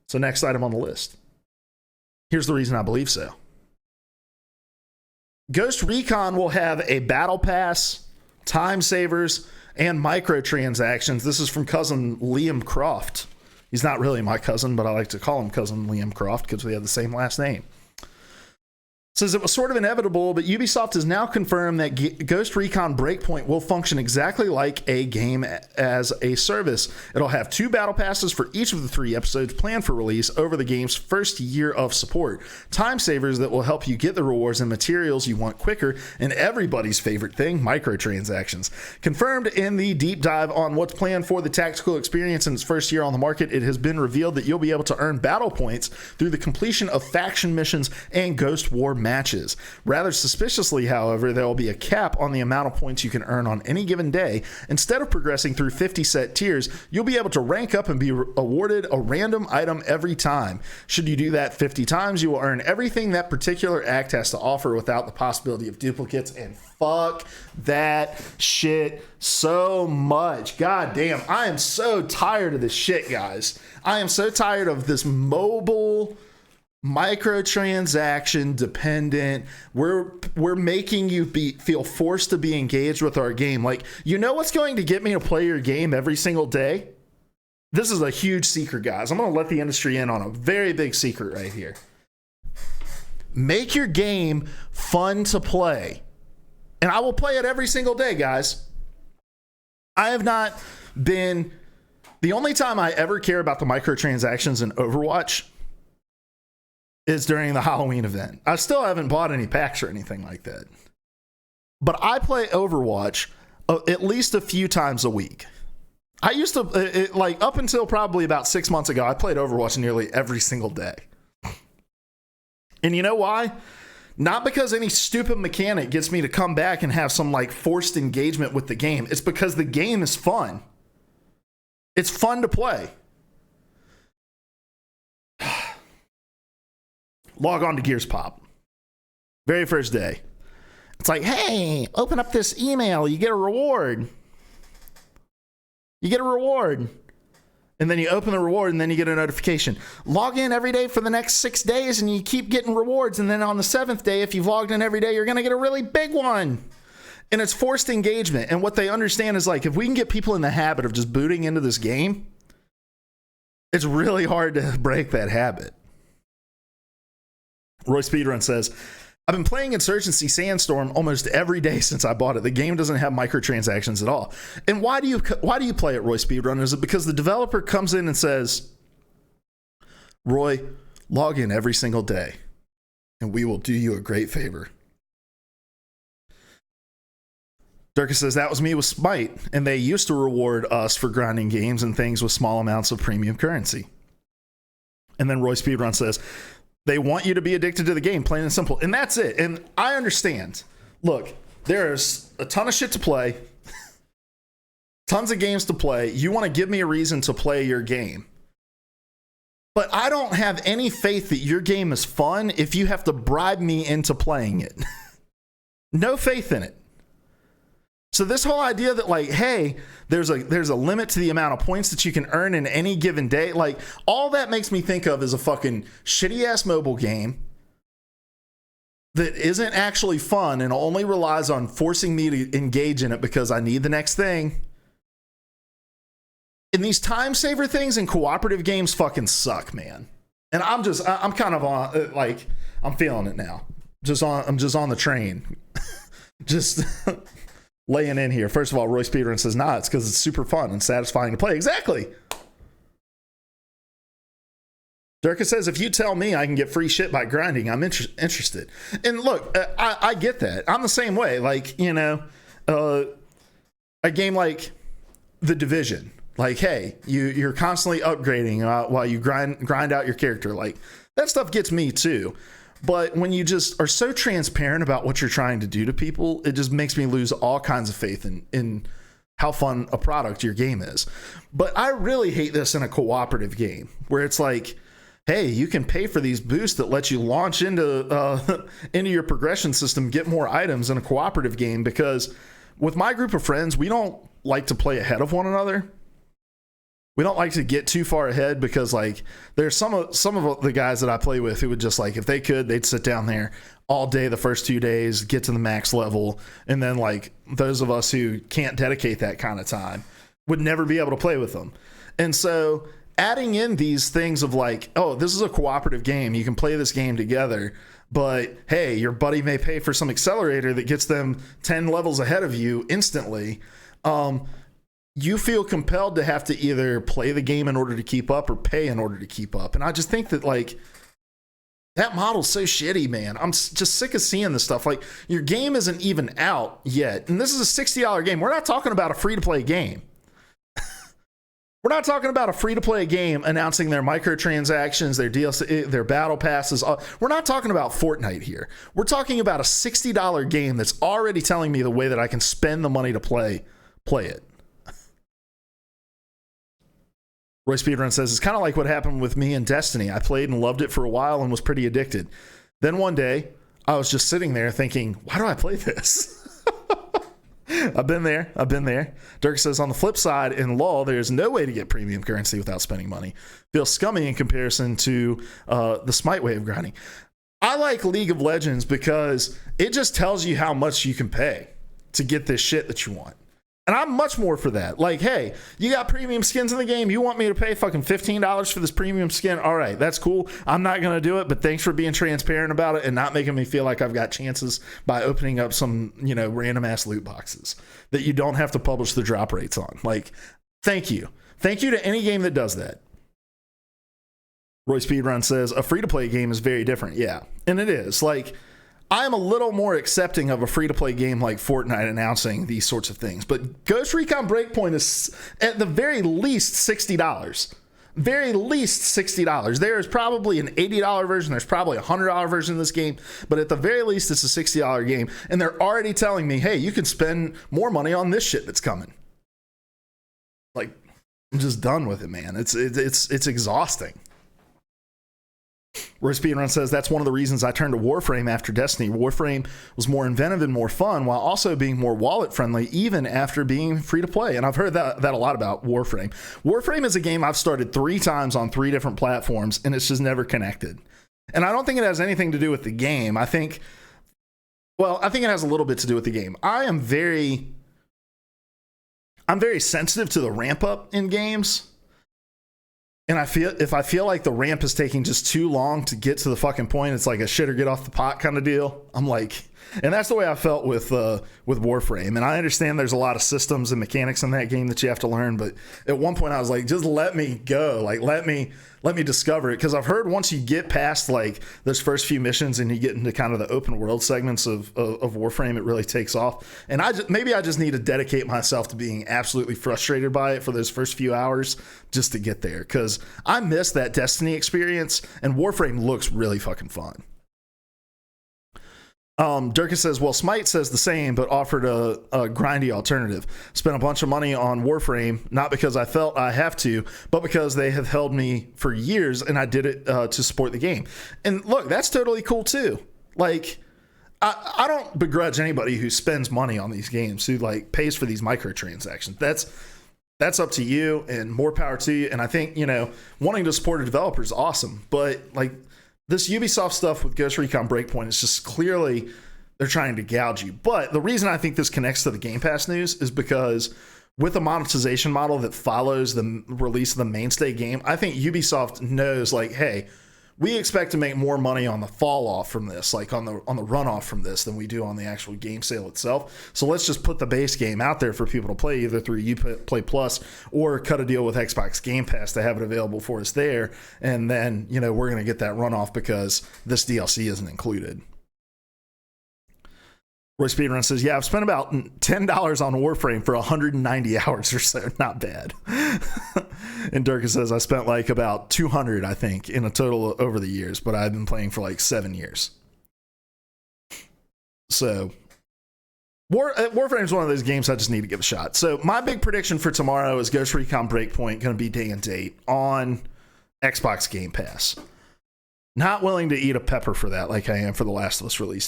So next item on the list. Here's the reason I believe so. Ghost Recon will have a battle pass, time savers, and microtransactions. This is from cousin Liam Croft. He's not really my cousin, but I like to call him cousin Liam Croft because we have the same last name. Says it was sort of inevitable, but Ubisoft has now confirmed that Ghost Recon Breakpoint will function exactly like a game as a service. It'll have 2 battle passes for each of the 3 episodes planned for release over the game's first year of support. Time savers that will help you get the rewards and materials you want quicker, and everybody's favorite thing, microtransactions. Confirmed in the deep dive on what's planned for the tactical experience in its first year on the market, it has been revealed that you'll be able to earn battle points through the completion of faction missions and Ghost War matches. Rather suspiciously, however, there will be a cap on the amount of points you can earn on any given day. Instead of progressing through 50 set tiers, you'll be able to rank up and be awarded a random item every time. Should you do that 50 times, you will earn everything that particular act has to offer without the possibility of duplicates, and fuck that shit so much. God damn, I am so tired of this shit, guys. I am so tired of this mobile microtransaction dependent. We're making you feel forced to be engaged with our game. Like, you know what's going to get me to play your game every single day? This is a huge secret, guys. I'm going to let the industry in on a very big secret right here. Make your game fun to play. And I will play it every single day, guys. I have not been... The only time I ever care about the microtransactions in Overwatch is during the Halloween event. I still haven't bought any packs or anything like that. But I play Overwatch at least a few times a week. I used to, like up until probably about 6 months ago, I played Overwatch nearly every single day. And you know why? Not because any stupid mechanic gets me to come back and have some like forced engagement with the game. It's because the game is fun. It's fun to play. Log on to Gears Pop. Very first day. It's like, hey, open up this email. You get a reward. You get a reward. And then you open the reward and then you get a notification. Log in every day for the next 6 days and you keep getting rewards. And then on the 7th day, if you've logged in every day, you're going to get a really big one. And it's forced engagement. And what they understand is like, if we can get people in the habit of just booting into this game, it's really hard to break that habit. Roy Speedrun says, I've been playing Insurgency Sandstorm almost every day since I bought it. The game doesn't have microtransactions at all. And why do you play it, Roy Speedrun? Is it because the developer comes in and says, Roy, log in every single day and we will do you a great favor? Durka says, that was me with Smite, and they used to reward us for grinding games and things with small amounts of premium currency. And then Roy Speedrun says, they want you to be addicted to the game, plain and simple. And that's it. And I understand. Look, there's a ton of shit to play. Tons of games to play. You want to give me a reason to play your game. But I don't have any faith that your game is fun if you have to bribe me into playing it. No faith in it. So this whole idea that like, hey, there's a limit to the amount of points that you can earn in any given day, like all that makes me think of is a fucking shitty ass mobile game that isn't actually fun and only relies on forcing me to engage in it because I need the next thing. And these time saver things in cooperative games fucking suck, man. And I'm kind of on, like, I'm feeling it now. I'm just on the train. Just laying in here. First of all, Roy Speedrun says, nah, it's because it's super fun and satisfying to play. Exactly. Durka says, if you tell me I can get free shit by grinding, I'm interested. And look, I get that. I'm the same way. Like, you know, a game like The Division. Like, hey, you're constantly upgrading while you grind out your character. Like, that stuff gets me too. But when you just are so transparent about what you're trying to do to people, it just makes me lose all kinds of faith in how fun a product your game is. But I really hate this in a cooperative game where it's like, hey, you can pay for these boosts that let you launch into your progression system, get more items in a cooperative game, because with my group of friends, we don't like to play ahead of one another. we don't like to get too far ahead because like there's some of the guys that I play with who would just like, if they could, they'd sit down there all day the first 2 days, get to the max level, and then like those of us who can't dedicate that kind of time would never be able to play with them. And so adding in these things of like, oh, this is a cooperative game, you can play this game together, but hey, your buddy may pay for some accelerator that gets them 10 levels ahead of you instantly. You feel compelled to have to either play the game in order to keep up or pay in order to keep up. And I just think that like that model's so shitty, man. I'm just sick of seeing this stuff. Like, your game isn't even out yet, and this is a $60 game. We're not talking about a free-to-play game. We're not talking about a free-to-play game announcing their microtransactions, their DLC, their battle passes. We're not talking about Fortnite here. We're talking about a $60 game that's already telling me the way that I can spend the money to play it. Roy Speedrun says, it's kind of like what happened with me in Destiny. I played and loved it for a while and was pretty addicted. Then one day, I was just sitting there thinking, why do I play this? I've been there. Dirk says, on the flip side, in LoL, there's no way to get premium currency without spending money. Feels scummy in comparison to the Smite way of grinding. I like League of Legends because it just tells you how much you can pay to get this shit that you want. And I'm much more for that. Like, hey, you got premium skins in the game. You want me to pay fucking $15 for this premium skin? All right, that's cool. I'm not going to do it, but thanks for being transparent about it and not making me feel like I've got chances by opening up some, random ass loot boxes that you don't have to publish the drop rates on. Like, thank you. Thank you to any game that does that. Roy Speedrun says, a free-to-play game is very different. Yeah, and it is. Like, I'm a little more accepting of a free-to-play game like Fortnite announcing these sorts of things. But Ghost Recon Breakpoint is at the very least $60. Very least $60. There is probably an $80 version. There's probably a $100 version of this game. But at the very least, it's a $60 game. And they're already telling me, hey, you can spend more money on this shit that's coming. Like, I'm just done with it, man. It's exhausting. Where Speedrun says, that's one of the reasons I turned to Warframe after Destiny. Warframe was more inventive and more fun while also being more wallet friendly even after being free to play. And I've heard that a lot about Warframe. Warframe is a game I've started 3 times on 3 different platforms and it's just never connected. And I don't think it has anything to do with the game. I think it has a little bit to do with the game. I'm very sensitive to the ramp up in games. And if I feel like the ramp is taking just too long to get to the fucking point, it's like a shit or get off the pot kind of deal. I'm like, and that's the way I felt with Warframe. And I understand there's a lot of systems and mechanics in that game that you have to learn, but at one point I was like, just let me go. Like, let me discover it. Because I've heard once you get past like those first few missions and you get into kind of the open world segments of Warframe, it really takes off. And maybe I just need to dedicate myself to being absolutely frustrated by it for those first few hours just to get there. Because I miss that Destiny experience, and Warframe looks really fucking fun. Durkin says, well, Smite says the same, but offered a grindy alternative. Spent a bunch of money on Warframe, not because I felt I have to, but because they have held me for years and I did it to support the game. And look, that's totally cool too. Like, I don't begrudge anybody who spends money on these games, who like pays for these microtransactions. That's up to you, and more power to you. And I think, wanting to support a developer is awesome, but like, this Ubisoft stuff with Ghost Recon Breakpoint is just clearly they're trying to gouge you. But the reason I think this connects to the Game Pass news is because with a monetization model that follows the release of the mainstay game, I think Ubisoft knows, like, hey, we expect to make more money on the fall off from this, like on the runoff from this, than we do on the actual game sale itself. So let's just put the base game out there for people to play, either through Uplay Plus or cut a deal with Xbox Game Pass to have it available for us there. And then, we're going to get that runoff because this DLC isn't included. Roy Speedrun says, yeah, I've spent about $10 on Warframe for 190 hours or so. Not bad. And Durkin says, I spent like about 200, I think, in a total over the years, but I've been playing for like 7 years. So Warframe is one of those games I just need to give a shot. So my big prediction for tomorrow is Ghost Recon Breakpoint going to be day and date on Xbox Game Pass. Not willing to eat a pepper for that like I am for The Last of Us release.